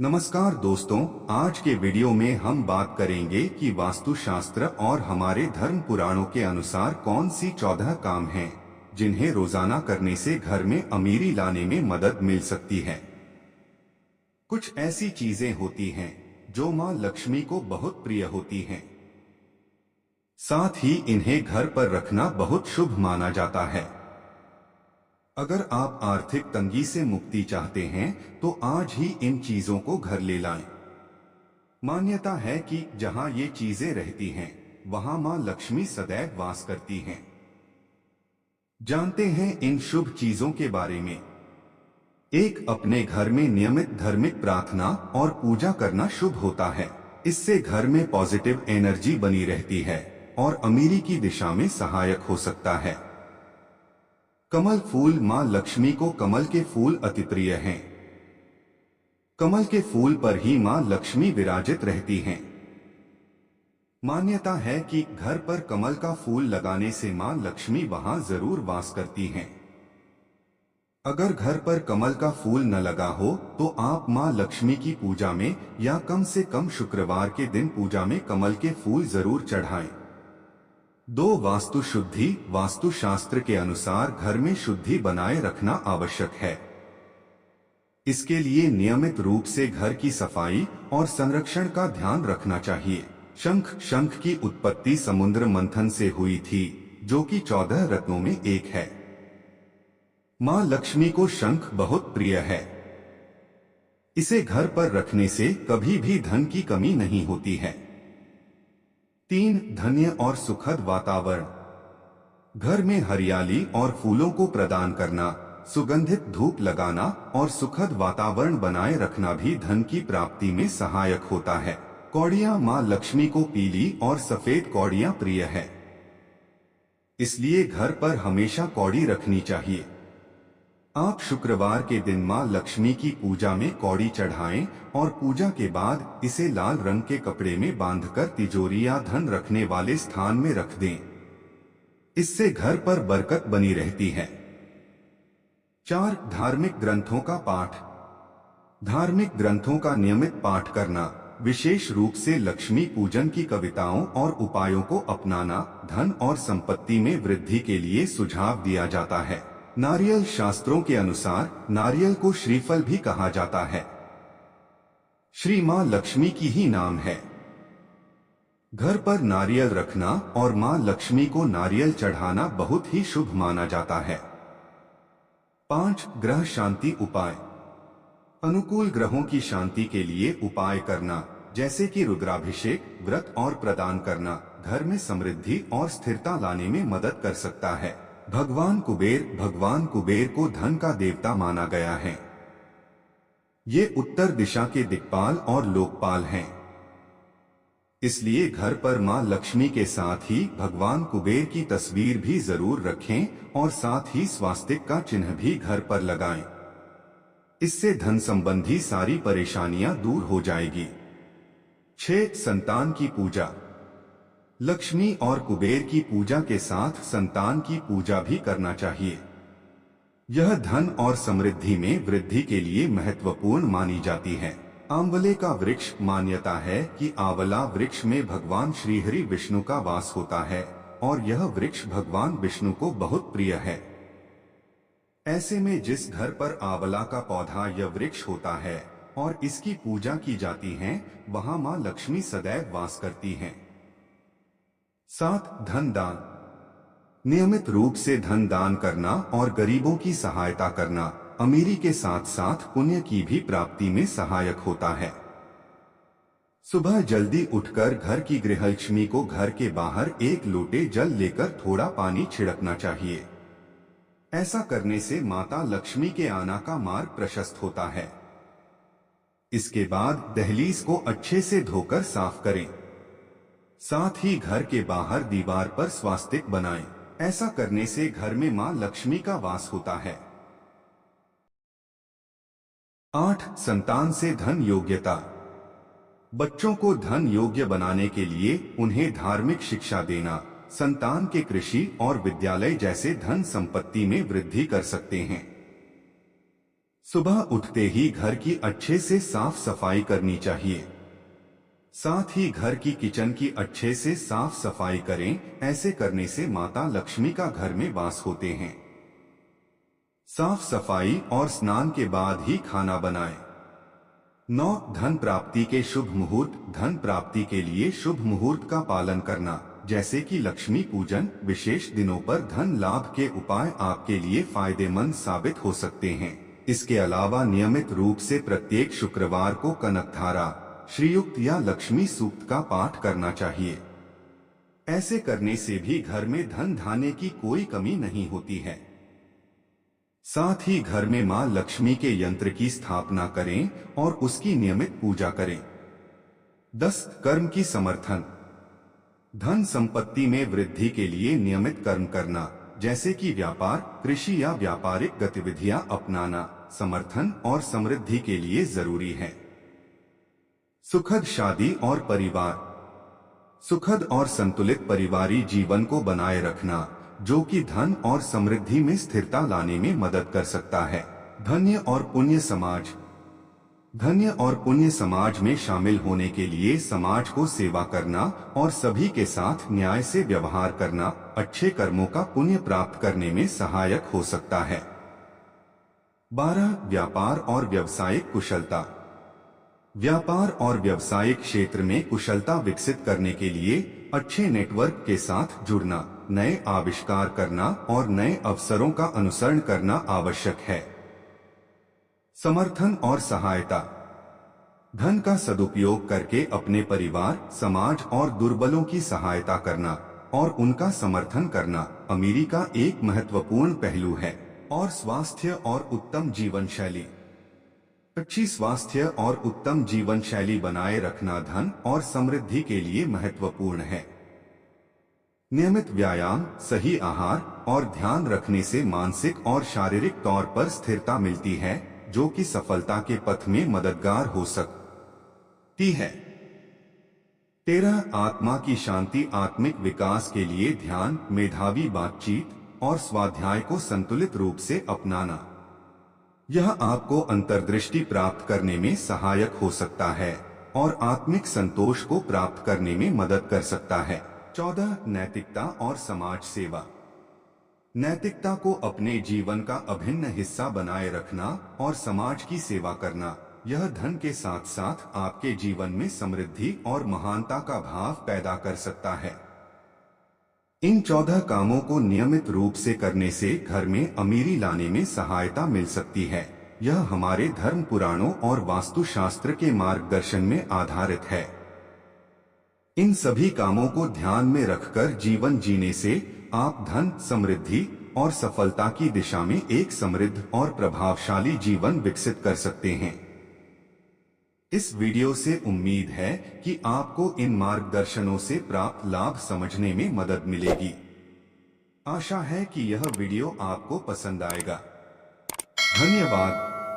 नमस्कार दोस्तों, आज के वीडियो में हम बात करेंगे कि वास्तुशास्त्र और हमारे धर्म पुराणों के अनुसार कौन सी 14 काम हैं जिन्हें रोजाना करने से घर में अमीरी लाने में मदद मिल सकती है। कुछ ऐसी चीजें होती हैं जो मां लक्ष्मी को बहुत प्रिय होती हैं। साथ ही इन्हें घर पर रखना बहुत शुभ माना जाता है। अगर आप आर्थिक तंगी से मुक्ति चाहते हैं तो आज ही इन चीजों को घर ले लाएं। मान्यता है कि जहां ये चीजें रहती हैं वहां मां लक्ष्मी सदैव वास करती हैं। जानते हैं इन शुभ चीजों के बारे में। एक, अपने घर में नियमित धार्मिक प्रार्थना और पूजा करना शुभ होता है। इससे घर में पॉजिटिव एनर्जी बनी रहती है और अमीरी की दिशा में सहायक हो सकता है। कमल फूल, मां लक्ष्मी को कमल के फूल अति प्रिय हैं। कमल के फूल पर ही मां लक्ष्मी विराजित रहती हैं। मान्यता है कि घर पर कमल का फूल लगाने से मां लक्ष्मी वहां जरूर वास करती हैं। अगर घर पर कमल का फूल न लगा हो तो आप मां लक्ष्मी की पूजा में या कम से कम शुक्रवार के दिन पूजा में कमल के फूल जरूर चढ़ाएं। 2, वास्तु शुद्धि। वास्तुशास्त्र के अनुसार घर में शुद्धि बनाए रखना आवश्यक है। इसके लिए नियमित रूप से घर की सफाई और संरक्षण का ध्यान रखना चाहिए। शंख की उत्पत्ति समुद्र मंथन से हुई थी, जो कि 14 रत्नों में एक है। मां लक्ष्मी को शंख बहुत प्रिय है। इसे घर पर रखने से कभी भी धन की कमी नहीं होती है। 3, धन्य और सुखद वातावरण। घर में हरियाली और फूलों को प्रदान करना, सुगंधित धूप लगाना और सुखद वातावरण बनाए रखना भी धन की प्राप्ति में सहायक होता है। कौड़ियां, मां लक्ष्मी को पीली और सफेद कौड़ियां प्रिय है। इसलिए घर पर हमेशा कौड़ी रखनी चाहिए। आप शुक्रवार के दिन मां लक्ष्मी की पूजा में कौड़ी चढ़ाएं और पूजा के बाद इसे लाल रंग के कपड़े में बांधकर तिजोरी या धन रखने वाले स्थान में रख दें। इससे घर पर बरकत बनी रहती है। 4, धार्मिक ग्रंथों का पाठ। धार्मिक ग्रंथों का नियमित पाठ करना, विशेष रूप से लक्ष्मी पूजन की कविताओं और उपायों को अपनाना धन और संपत्ति में वृद्धि के लिए सुझाव दिया जाता है। नारियल, शास्त्रों के अनुसार नारियल को श्रीफल भी कहा जाता है। श्री मां लक्ष्मी की ही नाम है। घर पर नारियल रखना और मां लक्ष्मी को नारियल चढ़ाना बहुत ही शुभ माना जाता है। 5, ग्रह शांति उपाय। अनुकूल ग्रहों की शांति के लिए उपाय करना, जैसे कि रुद्राभिषेक, व्रत और प्रदान करना, घर में समृद्धि और स्थिरता लाने में मदद कर सकता है। भगवान कुबेर को धन का देवता माना गया है। ये उत्तर दिशा के दिक्पाल और लोकपाल हैं। इसलिए घर पर मां लक्ष्मी के साथ ही भगवान कुबेर की तस्वीर भी जरूर रखें और साथ ही स्वास्तिक का चिन्ह भी घर पर लगाएं। इससे धन संबंधी सारी परेशानियां दूर हो जाएगी। 6, संतान की पूजा। लक्ष्मी और कुबेर की पूजा के साथ संतान की पूजा भी करना चाहिए। यह धन और समृद्धि में वृद्धि के लिए महत्वपूर्ण मानी जाती है। आंवले का वृक्ष। मान्यता है कि आंवला वृक्ष में भगवान श्रीहरि विष्णु का वास होता है और यह वृक्ष भगवान विष्णु को बहुत प्रिय है। ऐसे में जिस घर पर आंवला का पौधा या वृक्ष होता है और इसकी पूजा की जाती है, वहां मां लक्ष्मी सदैव वास करती हैं। 7, धन दान। नियमित रूप से धन दान करना और गरीबों की सहायता करना अमीरी के साथ साथ पुण्य की भी प्राप्ति में सहायक होता है। सुबह जल्दी उठकर घर की गृहलक्ष्मी को घर के बाहर एक लोटे जल लेकर थोड़ा पानी छिड़कना चाहिए। ऐसा करने से माता लक्ष्मी के आना का मार्ग प्रशस्त होता है। इसके बाद दहलीज को अच्छे से धोकर साफ करें। साथ ही घर के बाहर दीवार पर स्वास्तिक बनाएं। ऐसा करने से घर में मां लक्ष्मी का वास होता है। 8, संतान से धन योग्यता। बच्चों को धन योग्य बनाने के लिए उन्हें धार्मिक शिक्षा देना, संतान के कृषि और विद्यालय जैसे धन संपत्ति में वृद्धि कर सकते हैं। सुबह उठते ही घर की अच्छे से साफ सफाई करनी चाहिए। साथ ही घर की किचन की अच्छे से साफ सफाई करें। ऐसे करने से माता लक्ष्मी का घर में वास होते हैं। साफ सफाई और स्नान के बाद ही खाना बनाएं। 9 धन प्राप्ति के शुभ मुहूर्त। धन प्राप्ति के लिए शुभ मुहूर्त का पालन करना, जैसे कि लक्ष्मी पूजन, विशेष दिनों पर धन लाभ के उपाय आपके लिए फायदेमंद साबित हो सकते हैं। इसके अलावा नियमित रूप से प्रत्येक शुक्रवार को कनकधारा, श्रीयुक्त या लक्ष्मी सूक्त का पाठ करना चाहिए। ऐसे करने से भी घर में धन धान्य की कोई कमी नहीं होती है। साथ ही घर में मां लक्ष्मी के यंत्र की स्थापना करें और उसकी नियमित पूजा करें। 10 कर्म की समर्थन। धन संपत्ति में वृद्धि के लिए नियमित कर्म करना, जैसे कि व्यापार, कृषि या व्यापारिक गतिविधियां अपनाना समर्थन और समृद्धि के लिए जरूरी है। सुखद शादी और परिवार। सुखद और संतुलित पारिवारिक जीवन को बनाए रखना, जो कि धन और समृद्धि में स्थिरता लाने में मदद कर सकता है। धन्य और पुण्य समाज। धन्य और पुण्य समाज में शामिल होने के लिए समाज को सेवा करना और सभी के साथ न्याय से व्यवहार करना अच्छे कर्मों का पुण्य प्राप्त करने में सहायक हो सकता है। 12 व्यापार और व्यावसायिक कुशलता। व्यापार और व्यवसायिक क्षेत्र में कुशलता विकसित करने के लिए अच्छे नेटवर्क के साथ जुड़ना, नए आविष्कार करना और नए अवसरों का अनुसरण करना आवश्यक है। समर्थन और सहायता। धन का सदुपयोग करके अपने परिवार, समाज और दुर्बलों की सहायता करना और उनका समर्थन करना अमीरी का एक महत्वपूर्ण पहलू है। और स्वास्थ्य और उत्तम जीवन शैली। अच्छी स्वास्थ्य और उत्तम जीवन शैली बनाए रखना धन और समृद्धि के लिए महत्वपूर्ण है। नियमित व्यायाम, सही आहार और ध्यान रखने से मानसिक और शारीरिक तौर पर स्थिरता मिलती है, जो कि सफलता के पथ में मददगार हो सकती है। 13 आत्मा की शांति। आत्मिक विकास के लिए ध्यान, मेधावी बातचीत और स्वाध्याय को संतुलित रूप से अपनाना, यह आपको अंतर्दृष्टि प्राप्त करने में सहायक हो सकता है और आत्मिक संतोष को प्राप्त करने में मदद कर सकता है। 14 नैतिकता और समाज सेवा। नैतिकता को अपने जीवन का अभिन्न हिस्सा बनाए रखना और समाज की सेवा करना, यह धन के साथ साथ आपके जीवन में समृद्धि और महानता का भाव पैदा कर सकता है। इन 14 कामों को नियमित रूप से करने से घर में अमीरी लाने में सहायता मिल सकती है। यह हमारे धर्म पुराणों और वास्तुशास्त्र के मार्गदर्शन में आधारित है। इन सभी कामों को ध्यान में रखकर जीवन जीने से आप धन, समृद्धि और सफलता की दिशा में एक समृद्ध और प्रभावशाली जीवन विकसित कर सकते हैं। इस वीडियो से उम्मीद है कि आपको इन मार्गदर्शनों से प्राप्त लाभ समझने में मदद मिलेगी। आशा है कि यह वीडियो आपको पसंद आएगा। धन्यवाद।